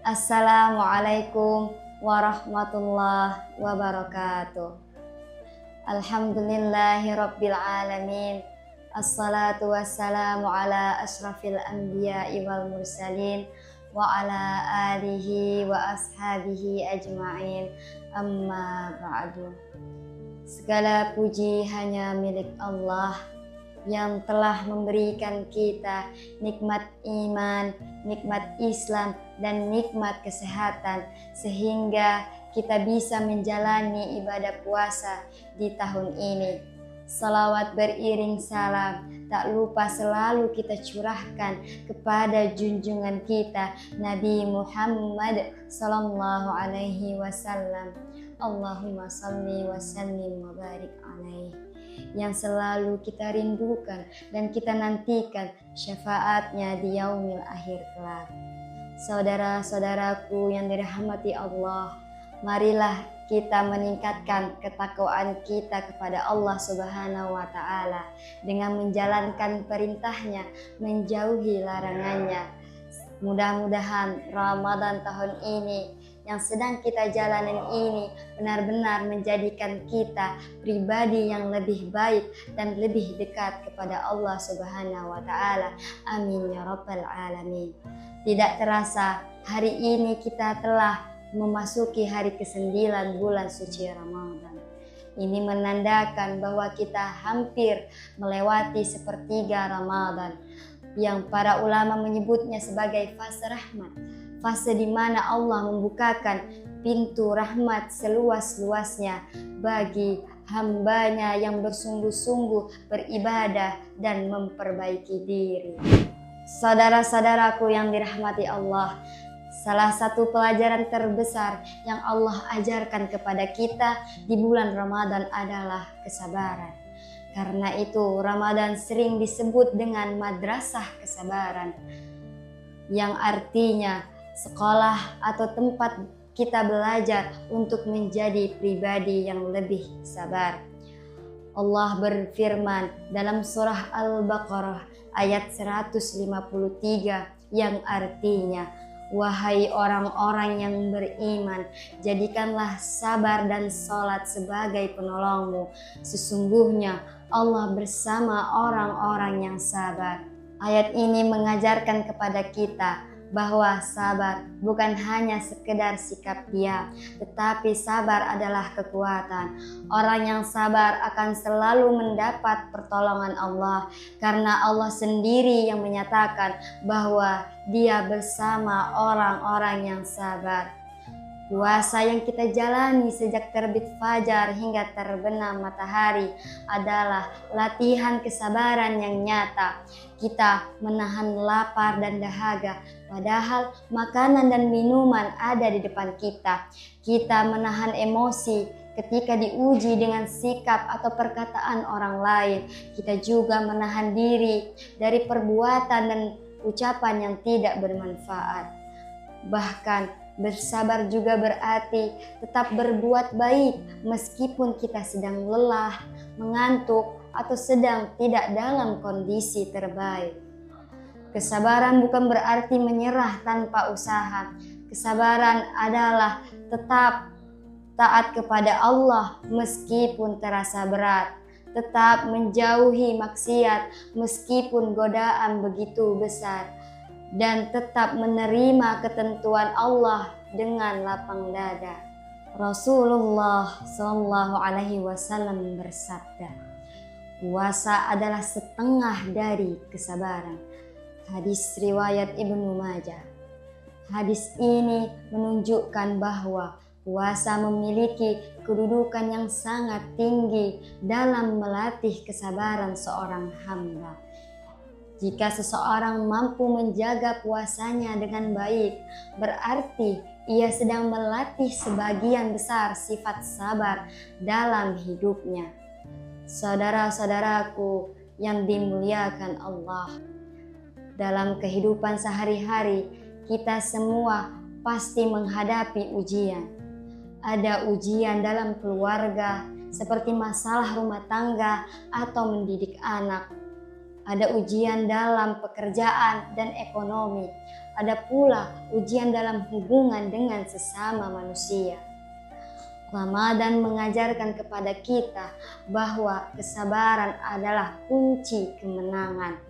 Assalamualaikum warahmatullahi wabarakatuh. Alhamdulillahirabbil alamin. Assalatu wassalamu ala asyrafil anbiya'i wal mursalin wa ala alihi wa ashabihi ajma'in. Amma ba'du. Segala puji hanya milik Allah yang telah memberikan kita nikmat iman, nikmat Islam, dan nikmat kesehatan sehingga kita bisa menjalani ibadah puasa di tahun ini. Salawat beriring salam tak lupa selalu kita curahkan kepada junjungan kita Nabi Muhammad sallallahu alaihi wasallam. Allahumma salli wa sallim wa barik alaihi, yang selalu kita rindukan dan kita nantikan syafaatnya di yaumil akhir kelak. Saudara-saudaraku yang dirahmati Allah, marilah kita meningkatkan ketakwaan kita kepada Allah Subhanahu wa Ta'ala dengan menjalankan perintahnya, menjauhi larangannya. Mudah-mudahan Ramadan tahun ini yang sedang kita jalanin ini benar-benar menjadikan kita pribadi yang lebih baik dan lebih dekat kepada Allah Subhanahu wa Ta'ala. Amin ya rabbal alamin. Tidak terasa hari ini kita telah memasuki hari ke-9 bulan suci Ramadan. Ini menandakan bahwa kita hampir melewati sepertiga Ramadan, yang para ulama menyebutnya sebagai fase rahmat, fase di mana Allah membukakan pintu rahmat seluas-luasnya bagi hambanya yang bersungguh-sungguh beribadah dan memperbaiki diri. Saudara-saudaraku yang dirahmati Allah, salah satu pelajaran terbesar yang Allah ajarkan kepada kita di bulan Ramadan adalah kesabaran. Karena itu Ramadan sering disebut dengan madrasah kesabaran, yang artinya sekolah atau tempat kita belajar untuk menjadi pribadi yang lebih sabar. Allah berfirman dalam surah Al-Baqarah ayat 153 yang artinya, wahai orang-orang yang beriman, jadikanlah sabar dan sholat sebagai penolongmu. Sesungguhnya Allah bersama orang-orang yang sabar. Ayat ini mengajarkan kepada kita bahwa sabar bukan hanya sekedar sikap diam, tetapi sabar adalah kekuatan. Orang yang sabar akan selalu mendapat pertolongan Allah, karena Allah sendiri yang menyatakan bahwa Dia bersama orang-orang yang sabar. Puasa yang kita jalani sejak terbit fajar hingga terbenam matahari adalah latihan kesabaran yang nyata. Kita menahan lapar dan dahaga, padahal makanan dan minuman ada di depan kita. Kita menahan emosi ketika diuji dengan sikap atau perkataan orang lain. Kita juga menahan diri dari perbuatan dan ucapan yang tidak bermanfaat. Bahkan bersabar juga berarti tetap berbuat baik meskipun kita sedang lelah, mengantuk, atau sedang tidak dalam kondisi terbaik. Kesabaran bukan berarti menyerah tanpa usaha. Kesabaran adalah tetap taat kepada Allah meskipun terasa berat, tetap menjauhi maksiat meskipun godaan begitu besar, dan tetap menerima ketentuan Allah dengan lapang dada. Rasulullah Shallallahu Alaihi Wasallam bersabda, puasa adalah setengah dari kesabaran. Hadis riwayat Ibnu Majah. Hadis ini menunjukkan bahwa puasa memiliki kedudukan yang sangat tinggi dalam melatih kesabaran seorang hamba. Jika seseorang mampu menjaga puasanya dengan baik, berarti ia sedang melatih sebagian besar sifat sabar dalam hidupnya. Saudara-saudaraku yang dimuliakan Allah, dalam kehidupan sehari-hari kita semua pasti menghadapi ujian. Ada ujian dalam keluarga seperti masalah rumah tangga atau mendidik anak. ada ujian dalam pekerjaan dan ekonomi, ada pula ujian dalam hubungan dengan sesama manusia. Ramadan mengajarkan kepada kita bahwa kesabaran adalah kunci kemenangan.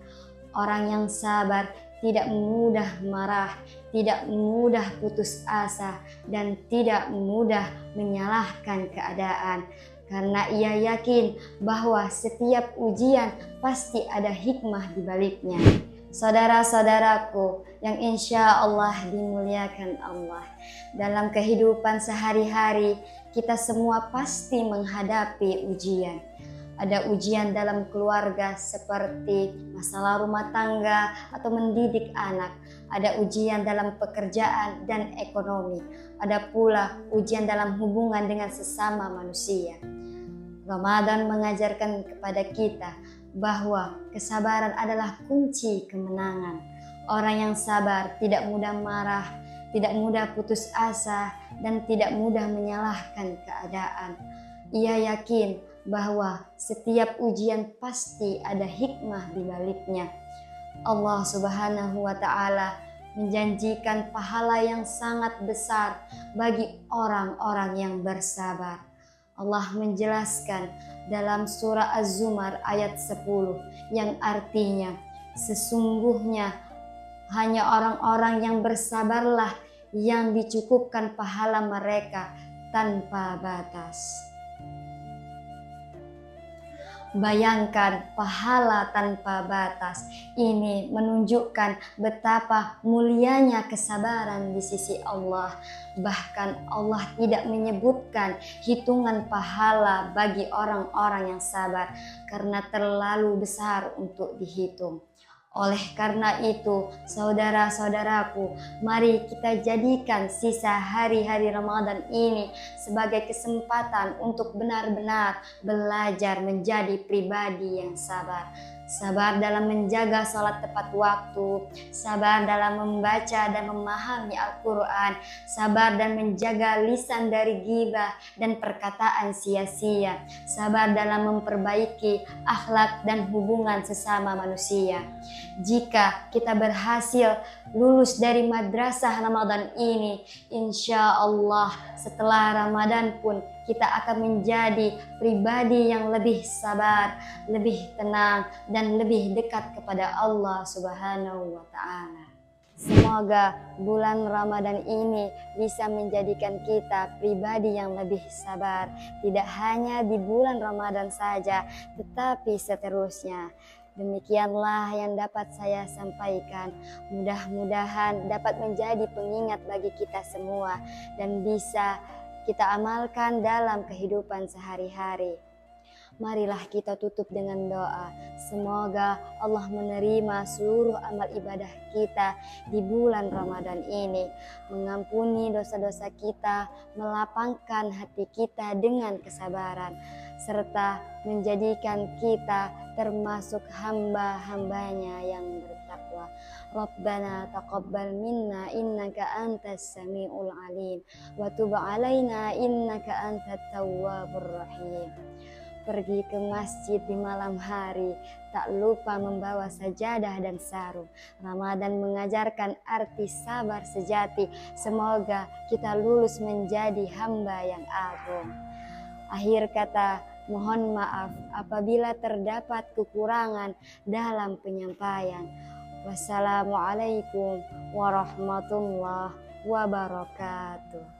Orang yang sabar tidak mudah marah, tidak mudah putus asa, dan tidak mudah menyalahkan keadaan. Karena ia yakin bahwa setiap ujian pasti ada hikmah di baliknya. Saudara-saudaraku yang insya Allah dimuliakan Allah, dalam kehidupan sehari-hari kita semua pasti menghadapi ujian. Ada ujian dalam keluarga seperti masalah rumah tangga atau mendidik anak. Ada ujian dalam pekerjaan dan ekonomi. Ada pula ujian dalam hubungan dengan sesama manusia. Ramadan mengajarkan kepada kita bahwa kesabaran adalah kunci kemenangan. Orang yang sabar tidak mudah marah, tidak mudah putus asa, dan tidak mudah menyalahkan keadaan. Ia yakin bahwa setiap ujian pasti ada hikmah di baliknya. Allah Subhanahu wa Ta'ala menjanjikan pahala yang sangat besar bagi orang-orang yang bersabar. Allah menjelaskan dalam surah Az-Zumar ayat 10 yang artinya, sesungguhnya hanya orang-orang yang bersabarlah yang dicukupkan pahala mereka tanpa batas. Bayangkan pahala tanpa batas. Ini menunjukkan betapa mulianya kesabaran di sisi Allah. Bahkan Allah tidak menyebutkan hitungan pahala bagi orang-orang yang sabar karena terlalu besar untuk dihitung. Oleh karena itu, saudara-saudaraku, mari kita jadikan sisa hari-hari Ramadan ini sebagai kesempatan untuk benar-benar belajar menjadi pribadi yang sabar. Sabar dalam menjaga sholat tepat waktu, sabar dalam membaca dan memahami Al-Quran, sabar dan menjaga lisan dari ghibah dan perkataan sia-sia, sabar dalam memperbaiki akhlak dan hubungan sesama manusia. Jika kita berhasil lulus dari madrasah Ramadan ini, insya Allah setelah Ramadan pun kita akan menjadi pribadi yang lebih sabar, lebih tenang, dan lebih dekat kepada Allah Subhanahu wa Ta'ala. Semoga bulan Ramadan ini bisa menjadikan kita pribadi yang lebih sabar, tidak hanya di bulan Ramadan saja, tetapi seterusnya. Demikianlah yang dapat saya sampaikan. Mudah-mudahan dapat menjadi pengingat bagi kita semua dan bisa kita amalkan dalam kehidupan sehari-hari. Marilah kita tutup dengan doa. Semoga Allah menerima seluruh amal ibadah kita di bulan Ramadan ini, mengampuni dosa-dosa kita, melapangkan hati kita dengan kesabaran, serta menjadikan kita termasuk hamba-hambanya yang bertakwa. Rabbana taqabbal minna innaka antas samiul alim wa tub alaina innaka antat tawwabur rahim. Pergi ke masjid di malam hari, tak lupa membawa sajadah dan sarung. Ramadan mengajarkan arti sabar sejati. Semoga kita lulus menjadi hamba yang agung. Akhir kata, mohon maaf apabila terdapat kekurangan dalam penyampaian. Wassalamualaikum warahmatullahi wabarakatuh.